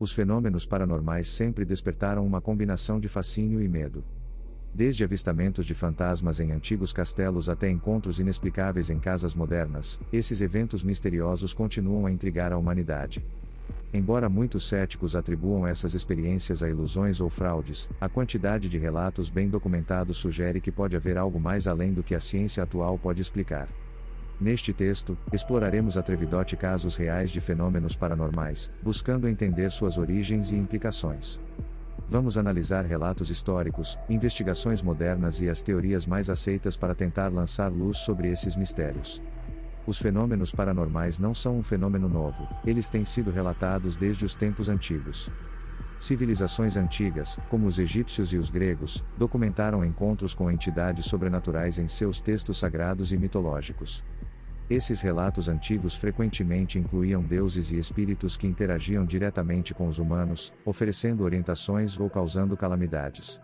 Os fenômenos paranormais sempre despertaram uma combinação de fascínio e medo. Desde avistamentos de fantasmas em antigos castelos até encontros inexplicáveis em casas modernas, esses eventos misteriosos continuam a intrigar a humanidade. Embora muitos céticos atribuam essas experiências a ilusões ou fraudes, a quantidade de relatos bem documentados sugere que pode haver algo mais além do que a ciência atual pode explicar. Neste texto, exploraremos atrevidote casos reais de fenômenos paranormais, buscando entender suas origens e implicações. Vamos analisar relatos históricos, investigações modernas e as teorias mais aceitas para tentar lançar luz sobre esses mistérios. Os fenômenos paranormais não são um fenômeno novo, eles têm sido relatados desde os tempos antigos. Civilizações antigas, como os egípcios e os gregos, documentaram encontros com entidades sobrenaturais em seus textos sagrados e mitológicos. Esses relatos antigos frequentemente incluíam deuses e espíritos que interagiam diretamente com os humanos, oferecendo orientações ou causando calamidades.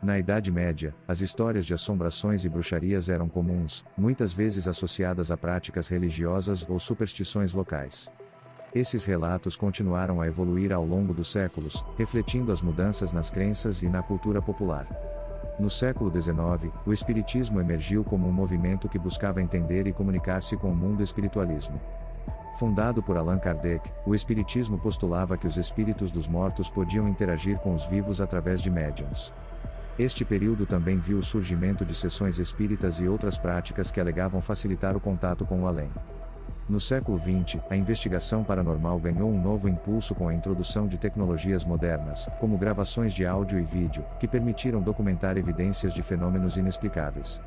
Na Idade Média, as histórias de assombrações e bruxarias eram comuns, muitas vezes associadas a práticas religiosas ou superstições locais. Esses relatos continuaram a evoluir ao longo dos séculos, refletindo as mudanças nas crenças e na cultura popular. No século XIX, o Espiritismo emergiu como um movimento que buscava entender e comunicar-se com o mundo espiritualismo. Fundado por Allan Kardec, o Espiritismo postulava que os espíritos dos mortos podiam interagir com os vivos através de médiuns. Este período também viu o surgimento de sessões espíritas e outras práticas que alegavam facilitar o contato com o além. No século XX, a investigação paranormal ganhou um novo impulso com a introdução de tecnologias modernas, como gravações de áudio e vídeo, que permitiram documentar evidências de fenômenos inexplicáveis.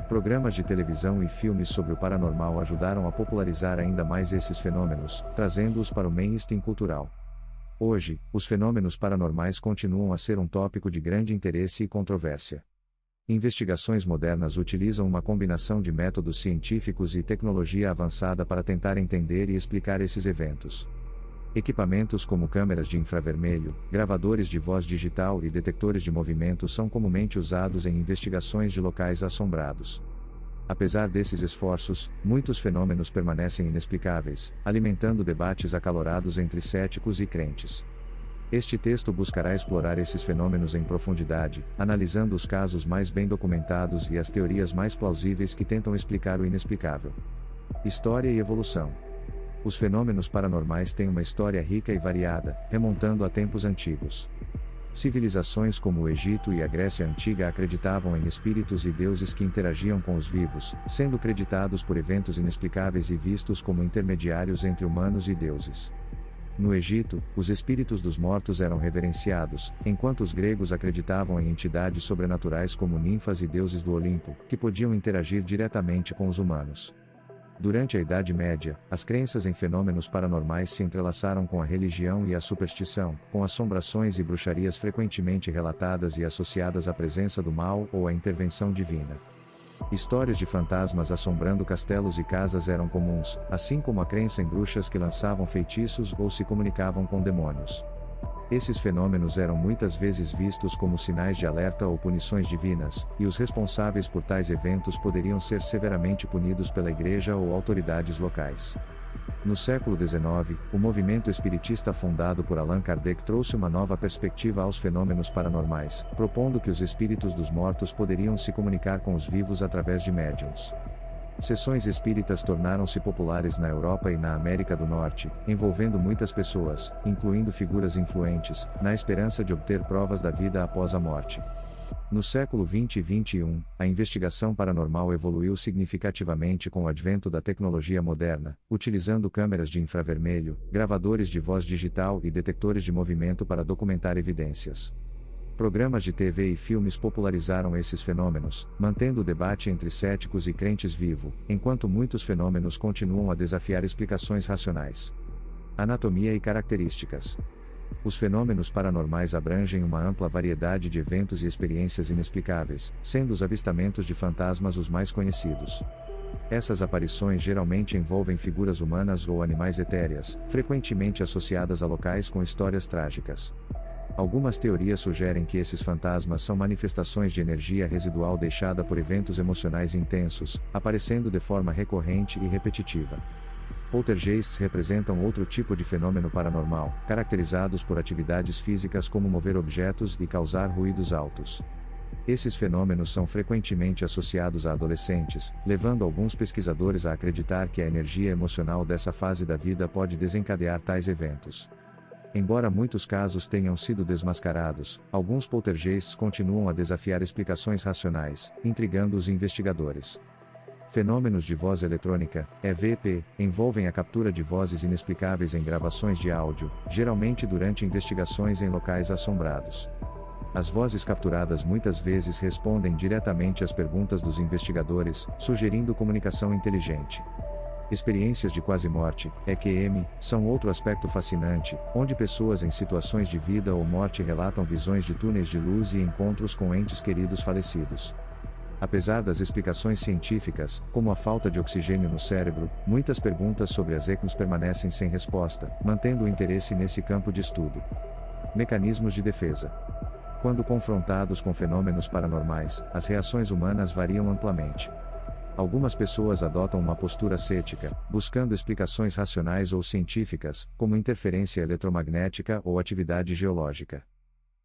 Programas de televisão e filmes sobre o paranormal ajudaram a popularizar ainda mais esses fenômenos, trazendo-os para o mainstream cultural. Hoje, os fenômenos paranormais continuam a ser um tópico de grande interesse e controvérsia. Investigações modernas utilizam uma combinação de métodos científicos e tecnologia avançada para tentar entender e explicar esses eventos. Equipamentos como câmeras de infravermelho, gravadores de voz digital e detectores de movimento são comumente usados em investigações de locais assombrados. Apesar desses esforços, muitos fenômenos permanecem inexplicáveis, alimentando debates acalorados entre céticos e crentes. Este texto buscará explorar esses fenômenos em profundidade, analisando os casos mais bem documentados e as teorias mais plausíveis que tentam explicar o inexplicável. História e evolução. Os fenômenos paranormais têm uma história rica e variada, remontando a tempos antigos. Civilizações como o Egito e a Grécia Antiga acreditavam em espíritos e deuses que interagiam com os vivos, sendo creditados por eventos inexplicáveis e vistos como intermediários entre humanos e deuses. No Egito, os espíritos dos mortos eram reverenciados, enquanto os gregos acreditavam em entidades sobrenaturais como ninfas e deuses do Olimpo, que podiam interagir diretamente com os humanos. Durante a Idade Média, as crenças em fenômenos paranormais se entrelaçaram com a religião e a superstição, com assombrações e bruxarias frequentemente relatadas e associadas à presença do mal ou à intervenção divina. Histórias de fantasmas assombrando castelos e casas eram comuns, assim como a crença em bruxas que lançavam feitiços ou se comunicavam com demônios. Esses fenômenos eram muitas vezes vistos como sinais de alerta ou punições divinas, e os responsáveis por tais eventos poderiam ser severamente punidos pela igreja ou autoridades locais. No século XIX, o movimento espiritista fundado por Allan Kardec trouxe uma nova perspectiva aos fenômenos paranormais, propondo que os espíritos dos mortos poderiam se comunicar com os vivos através de médiuns. Sessões espíritas tornaram-se populares na Europa e na América do Norte, envolvendo muitas pessoas, incluindo figuras influentes, na esperança de obter provas da vida após a morte. No século XX e XXI, a investigação paranormal evoluiu significativamente com o advento da tecnologia moderna, utilizando câmeras de infravermelho, gravadores de voz digital e detectores de movimento para documentar evidências. Programas de TV e filmes popularizaram esses fenômenos, mantendo o debate entre céticos e crentes vivo, enquanto muitos fenômenos continuam a desafiar explicações racionais. Anatomia e características. Os fenômenos paranormais abrangem uma ampla variedade de eventos e experiências inexplicáveis, sendo os avistamentos de fantasmas os mais conhecidos. Essas aparições geralmente envolvem figuras humanas ou animais etéreas, frequentemente associadas a locais com histórias trágicas. Algumas teorias sugerem que esses fantasmas são manifestações de energia residual deixada por eventos emocionais intensos, aparecendo de forma recorrente e repetitiva. Poltergeists representam outro tipo de fenômeno paranormal, caracterizados por atividades físicas como mover objetos e causar ruídos altos. Esses fenômenos são frequentemente associados a adolescentes, levando alguns pesquisadores a acreditar que a energia emocional dessa fase da vida pode desencadear tais eventos. Embora muitos casos tenham sido desmascarados, alguns poltergeists continuam a desafiar explicações racionais, intrigando os investigadores. Fenômenos de voz eletrônica, EVP, envolvem a captura de vozes inexplicáveis em gravações de áudio, geralmente durante investigações em locais assombrados. As vozes capturadas muitas vezes respondem diretamente às perguntas dos investigadores, sugerindo comunicação inteligente. Experiências de quase-morte, EQM, são outro aspecto fascinante, onde pessoas em situações de vida ou morte relatam visões de túneis de luz e encontros com entes queridos falecidos. Apesar das explicações científicas, como a falta de oxigênio no cérebro, muitas perguntas sobre as EQMs permanecem sem resposta, mantendo o interesse nesse campo de estudo. Mecanismos de defesa. Quando confrontados com fenômenos paranormais, as reações humanas variam amplamente. Algumas pessoas adotam uma postura cética, buscando explicações racionais ou científicas, como interferência eletromagnética ou atividade geológica.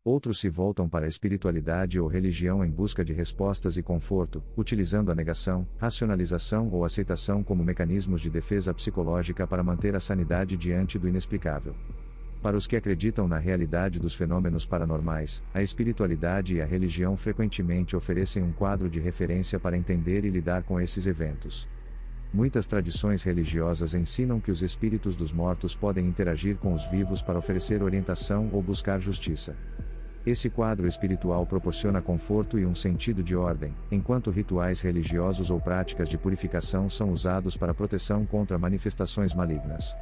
Outros se voltam para a espiritualidade ou religião em busca de respostas e conforto, utilizando a negação, racionalização ou aceitação como mecanismos de defesa psicológica para manter a sanidade diante do inexplicável. Para os que acreditam na realidade dos fenômenos paranormais, a espiritualidade e a religião frequentemente oferecem um quadro de referência para entender e lidar com esses eventos. Muitas tradições religiosas ensinam que os espíritos dos mortos podem interagir com os vivos para oferecer orientação ou buscar justiça. Esse quadro espiritual proporciona conforto e um sentido de ordem, enquanto rituais religiosos ou práticas de purificação são usados para proteção contra manifestações malignas.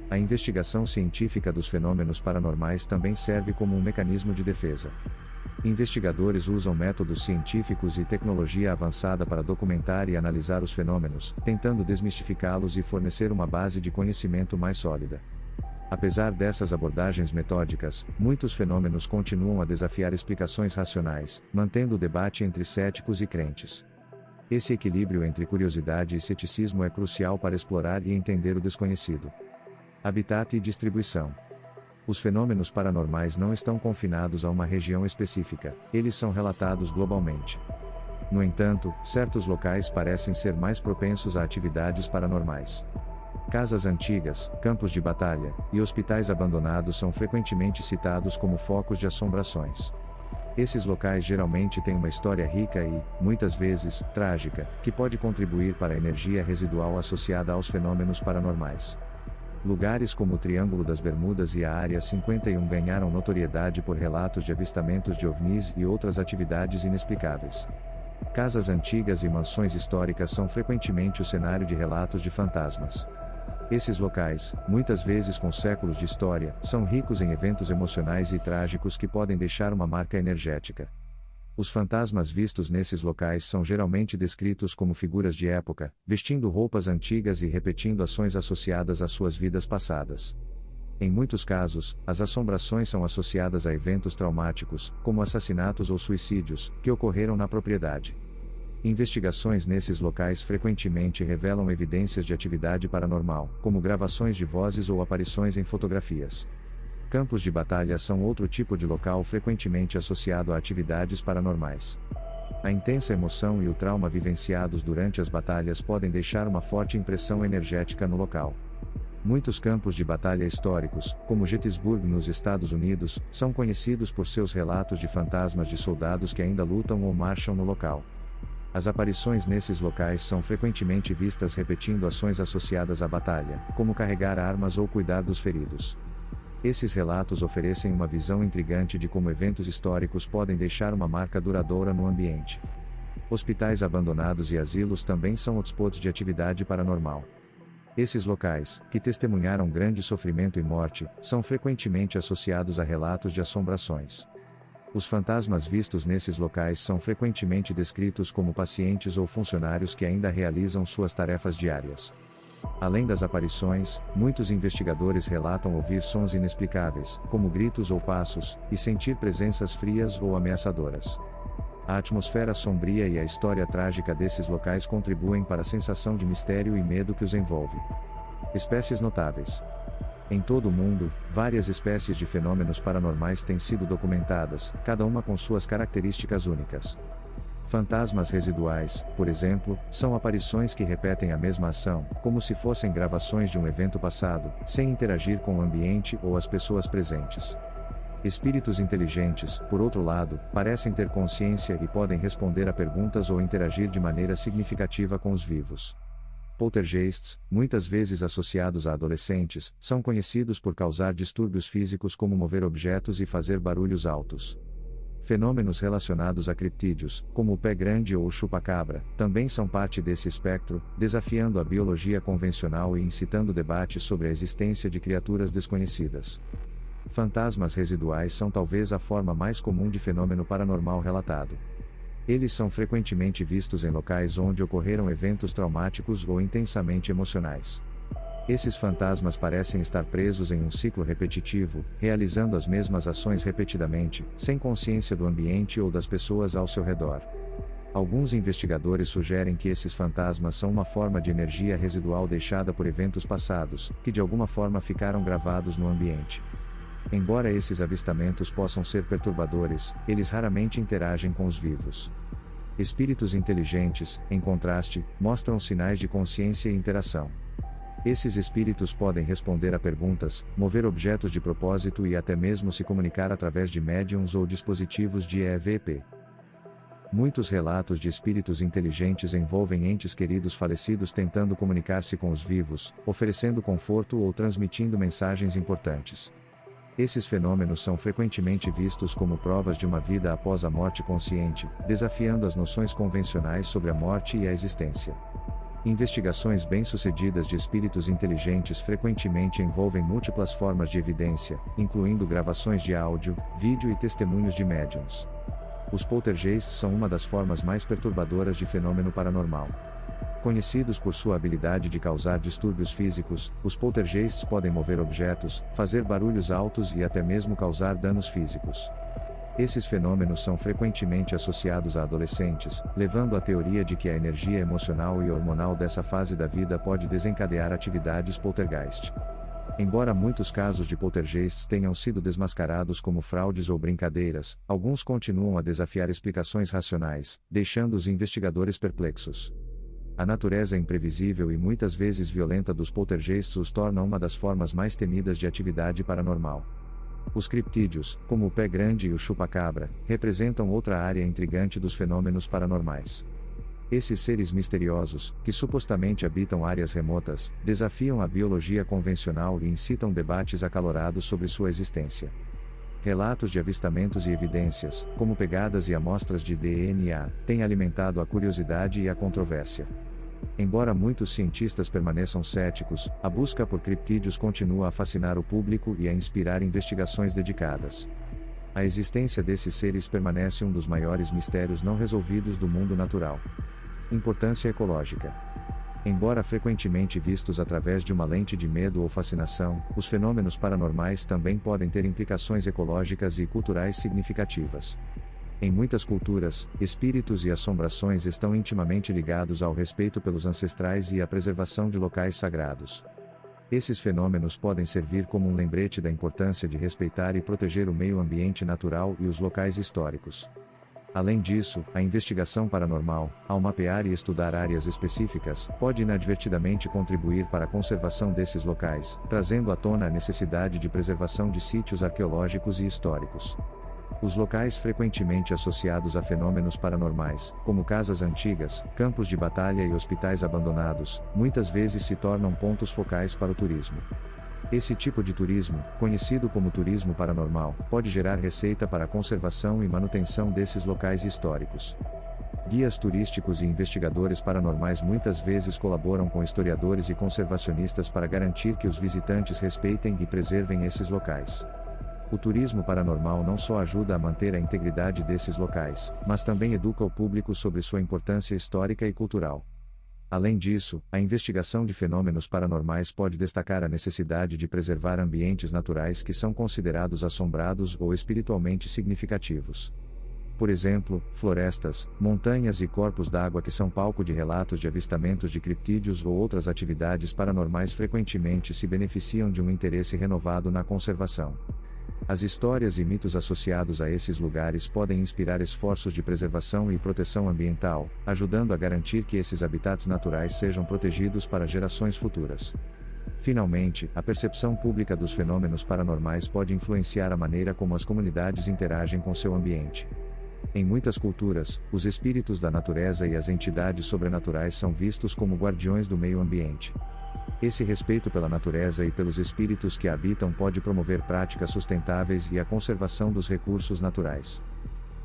A investigação científica dos fenômenos paranormais também serve como um mecanismo de defesa. Investigadores usam métodos científicos e tecnologia avançada para documentar e analisar os fenômenos, tentando desmistificá-los e fornecer uma base de conhecimento mais sólida. Apesar dessas abordagens metódicas, muitos fenômenos continuam a desafiar explicações racionais, mantendo o debate entre céticos e crentes. Esse equilíbrio entre curiosidade e ceticismo é crucial para explorar e entender o desconhecido. Habitat e distribuição. Os fenômenos paranormais não estão confinados a uma região específica, eles são relatados globalmente. No entanto, certos locais parecem ser mais propensos a atividades paranormais. Casas antigas, campos de batalha, e hospitais abandonados são frequentemente citados como focos de assombrações. Esses locais geralmente têm uma história rica e, muitas vezes, trágica, que pode contribuir para a energia residual associada aos fenômenos paranormais. Lugares como o Triângulo das Bermudas e a Área 51 ganharam notoriedade por relatos de avistamentos de OVNIs e outras atividades inexplicáveis. Casas antigas e mansões históricas são frequentemente o cenário de relatos de fantasmas. Esses locais, muitas vezes com séculos de história, são ricos em eventos emocionais e trágicos que podem deixar uma marca energética. Os fantasmas vistos nesses locais são geralmente descritos como figuras de época, vestindo roupas antigas e repetindo ações associadas às suas vidas passadas. Em muitos casos, as assombrações são associadas a eventos traumáticos, como assassinatos ou suicídios, que ocorreram na propriedade. Investigações nesses locais frequentemente revelam evidências de atividade paranormal, como gravações de vozes ou aparições em fotografias. Campos de batalha são outro tipo de local frequentemente associado a atividades paranormais. A intensa emoção e o trauma vivenciados durante as batalhas podem deixar uma forte impressão energética no local. Muitos campos de batalha históricos, como Gettysburg nos Estados Unidos, são conhecidos por seus relatos de fantasmas de soldados que ainda lutam ou marcham no local. As aparições nesses locais são frequentemente vistas repetindo ações associadas à batalha, como carregar armas ou cuidar dos feridos. Esses relatos oferecem uma visão intrigante de como eventos históricos podem deixar uma marca duradoura no ambiente. Hospitais abandonados e asilos também são hotspots de atividade paranormal. Esses locais, que testemunharam grande sofrimento e morte, são frequentemente associados a relatos de assombrações. Os fantasmas vistos nesses locais são frequentemente descritos como pacientes ou funcionários que ainda realizam suas tarefas diárias. Além das aparições, muitos investigadores relatam ouvir sons inexplicáveis, como gritos ou passos, e sentir presenças frias ou ameaçadoras. A atmosfera sombria e a história trágica desses locais contribuem para a sensação de mistério e medo que os envolve. Espécies notáveis. Em todo o mundo, várias espécies de fenômenos paranormais têm sido documentadas, cada uma com suas características únicas. Fantasmas residuais, por exemplo, são aparições que repetem a mesma ação, como se fossem gravações de um evento passado, sem interagir com o ambiente ou as pessoas presentes. Espíritos inteligentes, por outro lado, parecem ter consciência e podem responder a perguntas ou interagir de maneira significativa com os vivos. Poltergeists, muitas vezes associados a adolescentes, são conhecidos por causar distúrbios físicos como mover objetos e fazer barulhos altos. Fenômenos relacionados a criptídeos, como o pé grande ou o chupa-cabra, também são parte desse espectro, desafiando a biologia convencional e incitando debates sobre a existência de criaturas desconhecidas. Fantasmas residuais são talvez a forma mais comum de fenômeno paranormal relatado. Eles são frequentemente vistos em locais onde ocorreram eventos traumáticos ou intensamente emocionais. Esses fantasmas parecem estar presos em um ciclo repetitivo, realizando as mesmas ações repetidamente, sem consciência do ambiente ou das pessoas ao seu redor. Alguns investigadores sugerem que esses fantasmas são uma forma de energia residual deixada por eventos passados, que de alguma forma ficaram gravados no ambiente. Embora esses avistamentos possam ser perturbadores, eles raramente interagem com os vivos. Espíritos inteligentes, em contraste, mostram sinais de consciência e interação. Esses espíritos podem responder a perguntas, mover objetos de propósito e até mesmo se comunicar através de médiums ou dispositivos de EVP. Muitos relatos de espíritos inteligentes envolvem entes queridos falecidos tentando comunicar-se com os vivos, oferecendo conforto ou transmitindo mensagens importantes. Esses fenômenos são frequentemente vistos como provas de uma vida após a morte consciente, desafiando as noções convencionais sobre a morte e a existência. Investigações bem-sucedidas de espíritos inteligentes frequentemente envolvem múltiplas formas de evidência, incluindo gravações de áudio, vídeo e testemunhos de médiuns. Os poltergeists são uma das formas mais perturbadoras de fenômeno paranormal. Conhecidos por sua habilidade de causar distúrbios físicos, os poltergeists podem mover objetos, fazer barulhos altos e até mesmo causar danos físicos. Esses fenômenos são frequentemente associados a adolescentes, levando à teoria de que a energia emocional e hormonal dessa fase da vida pode desencadear atividades poltergeist. Embora muitos casos de poltergeists tenham sido desmascarados como fraudes ou brincadeiras, alguns continuam a desafiar explicações racionais, deixando os investigadores perplexos. A natureza imprevisível e muitas vezes violenta dos poltergeists os torna uma das formas mais temidas de atividade paranormal. Os criptídeos, como o pé grande e o chupa-cabra, representam outra área intrigante dos fenômenos paranormais. Esses seres misteriosos, que supostamente habitam áreas remotas, desafiam a biologia convencional e incitam debates acalorados sobre sua existência. Relatos de avistamentos e evidências, como pegadas e amostras de DNA, têm alimentado a curiosidade e a controvérsia. Embora muitos cientistas permaneçam céticos, a busca por criptídeos continua a fascinar o público e a inspirar investigações dedicadas. A existência desses seres permanece um dos maiores mistérios não resolvidos do mundo natural. Importância ecológica. Embora frequentemente vistos através de uma lente de medo ou fascinação, os fenômenos paranormais também podem ter implicações ecológicas e culturais significativas. Em muitas culturas, espíritos e assombrações estão intimamente ligados ao respeito pelos ancestrais e à preservação de locais sagrados. Esses fenômenos podem servir como um lembrete da importância de respeitar e proteger o meio ambiente natural e os locais históricos. Além disso, a investigação paranormal, ao mapear e estudar áreas específicas, pode inadvertidamente contribuir para a conservação desses locais, trazendo à tona a necessidade de preservação de sítios arqueológicos e históricos. Os locais frequentemente associados a fenômenos paranormais, como casas antigas, campos de batalha e hospitais abandonados, muitas vezes se tornam pontos focais para o turismo. Esse tipo de turismo, conhecido como turismo paranormal, pode gerar receita para a conservação e manutenção desses locais históricos. Guias turísticos e investigadores paranormais muitas vezes colaboram com historiadores e conservacionistas para garantir que os visitantes respeitem e preservem esses locais. O turismo paranormal não só ajuda a manter a integridade desses locais, mas também educa o público sobre sua importância histórica e cultural. Além disso, a investigação de fenômenos paranormais pode destacar a necessidade de preservar ambientes naturais que são considerados assombrados ou espiritualmente significativos. Por exemplo, florestas, montanhas e corpos d'água que são palco de relatos de avistamentos de criptídeos ou outras atividades paranormais frequentemente se beneficiam de um interesse renovado na conservação. As histórias e mitos associados a esses lugares podem inspirar esforços de preservação e proteção ambiental, ajudando a garantir que esses habitats naturais sejam protegidos para gerações futuras. Finalmente, a percepção pública dos fenômenos paranormais pode influenciar a maneira como as comunidades interagem com seu ambiente. Em muitas culturas, os espíritos da natureza e as entidades sobrenaturais são vistos como guardiões do meio ambiente. Esse respeito pela natureza e pelos espíritos que a habitam pode promover práticas sustentáveis e a conservação dos recursos naturais.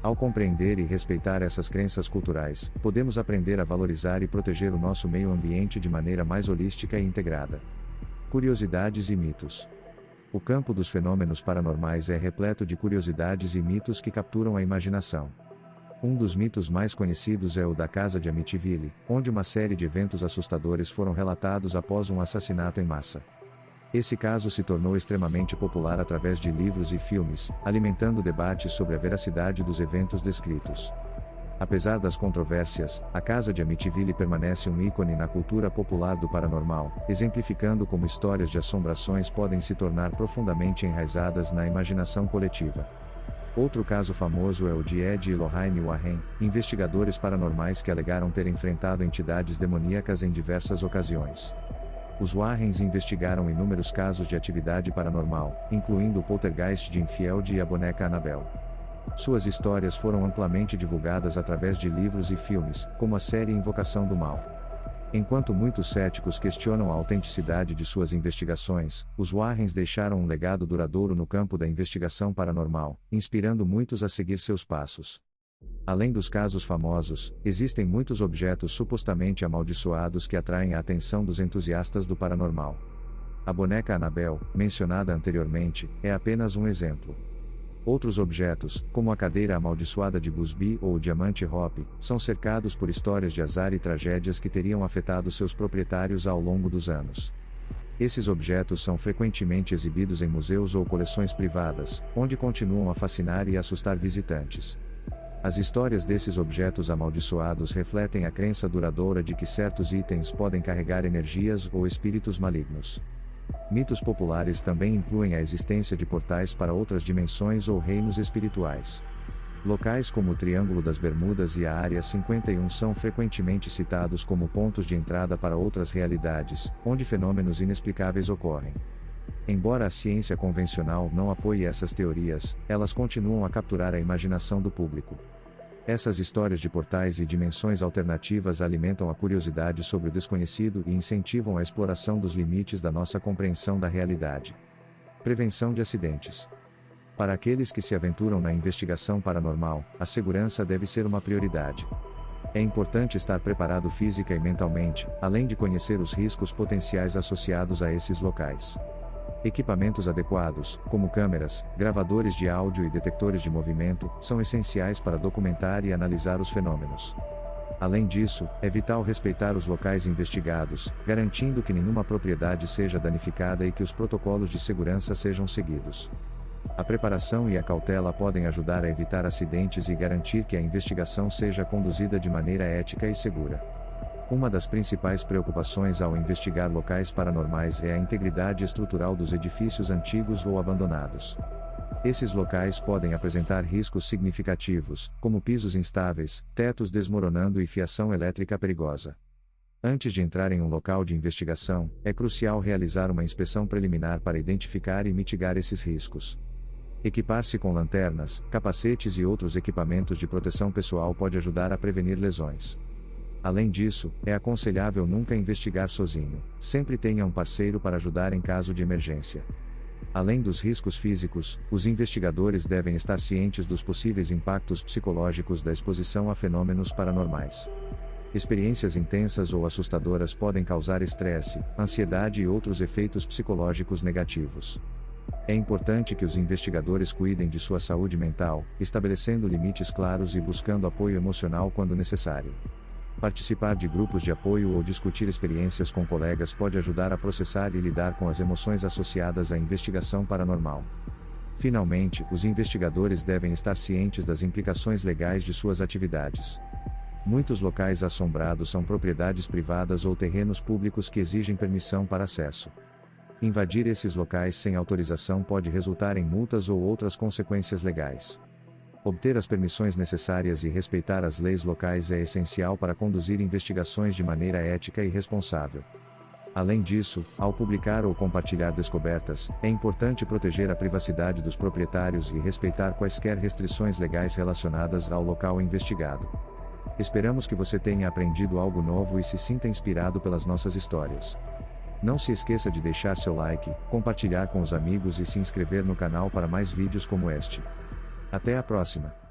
Ao compreender e respeitar essas crenças culturais, podemos aprender a valorizar e proteger o nosso meio ambiente de maneira mais holística e integrada. Curiosidades e mitos. O campo dos fenômenos paranormais é repleto de curiosidades e mitos que capturam a imaginação. Um dos mitos mais conhecidos é o da Casa de Amityville, onde uma série de eventos assustadores foram relatados após um assassinato em massa. Esse caso se tornou extremamente popular através de livros e filmes, alimentando debates sobre a veracidade dos eventos descritos. Apesar das controvérsias, a Casa de Amityville permanece um ícone na cultura popular do paranormal, exemplificando como histórias de assombrações podem se tornar profundamente enraizadas na imaginação coletiva. Outro caso famoso é o de Ed e Lorraine Warren, investigadores paranormais que alegaram ter enfrentado entidades demoníacas em diversas ocasiões. Os Warrens investigaram inúmeros casos de atividade paranormal, incluindo o poltergeist de Enfield e a boneca Annabelle. Suas histórias foram amplamente divulgadas através de livros e filmes, como a série Invocação do Mal. Enquanto muitos céticos questionam a autenticidade de suas investigações, os Warrens deixaram um legado duradouro no campo da investigação paranormal, inspirando muitos a seguir seus passos. Além dos casos famosos, existem muitos objetos supostamente amaldiçoados que atraem a atenção dos entusiastas do paranormal. A boneca Annabelle, mencionada anteriormente, é apenas um exemplo. Outros objetos, como a cadeira amaldiçoada de Busby ou o diamante Hope, são cercados por histórias de azar e tragédias que teriam afetado seus proprietários ao longo dos anos. Esses objetos são frequentemente exibidos em museus ou coleções privadas, onde continuam a fascinar e assustar visitantes. As histórias desses objetos amaldiçoados refletem a crença duradoura de que certos itens podem carregar energias ou espíritos malignos. Mitos populares também incluem a existência de portais para outras dimensões ou reinos espirituais. Locais como o Triângulo das Bermudas e a Área 51 são frequentemente citados como pontos de entrada para outras realidades, onde fenômenos inexplicáveis ocorrem. Embora a ciência convencional não apoie essas teorias, elas continuam a capturar a imaginação do público. Essas histórias de portais e dimensões alternativas alimentam a curiosidade sobre o desconhecido e incentivam a exploração dos limites da nossa compreensão da realidade. Prevenção de acidentes. Para aqueles que se aventuram na investigação paranormal, a segurança deve ser uma prioridade. É importante estar preparado física e mentalmente, além de conhecer os riscos potenciais associados a esses locais. Equipamentos adequados, como câmeras, gravadores de áudio e detectores de movimento, são essenciais para documentar e analisar os fenômenos. Além disso, é vital respeitar os locais investigados, garantindo que nenhuma propriedade seja danificada e que os protocolos de segurança sejam seguidos. A preparação e a cautela podem ajudar a evitar acidentes e garantir que a investigação seja conduzida de maneira ética e segura. Uma das principais preocupações ao investigar locais paranormais é a integridade estrutural dos edifícios antigos ou abandonados. Esses locais podem apresentar riscos significativos, como pisos instáveis, tetos desmoronando e fiação elétrica perigosa. Antes de entrar em um local de investigação, é crucial realizar uma inspeção preliminar para identificar e mitigar esses riscos. Equipar-se com lanternas, capacetes e outros equipamentos de proteção pessoal pode ajudar a prevenir lesões. Além disso, é aconselhável nunca investigar sozinho, sempre tenha um parceiro para ajudar em caso de emergência. Além dos riscos físicos, os investigadores devem estar cientes dos possíveis impactos psicológicos da exposição a fenômenos paranormais. Experiências intensas ou assustadoras podem causar estresse, ansiedade e outros efeitos psicológicos negativos. É importante que os investigadores cuidem de sua saúde mental, estabelecendo limites claros e buscando apoio emocional quando necessário. Participar de grupos de apoio ou discutir experiências com colegas pode ajudar a processar e lidar com as emoções associadas à investigação paranormal. Finalmente, os investigadores devem estar cientes das implicações legais de suas atividades. Muitos locais assombrados são propriedades privadas ou terrenos públicos que exigem permissão para acesso. Invadir esses locais sem autorização pode resultar em multas ou outras consequências legais. Obter as permissões necessárias e respeitar as leis locais é essencial para conduzir investigações de maneira ética e responsável. Além disso, ao publicar ou compartilhar descobertas, é importante proteger a privacidade dos proprietários e respeitar quaisquer restrições legais relacionadas ao local investigado. Esperamos que você tenha aprendido algo novo e se sinta inspirado pelas nossas histórias. Não se esqueça de deixar seu like, compartilhar com os amigos e se inscrever no canal para mais vídeos como este. Até a próxima!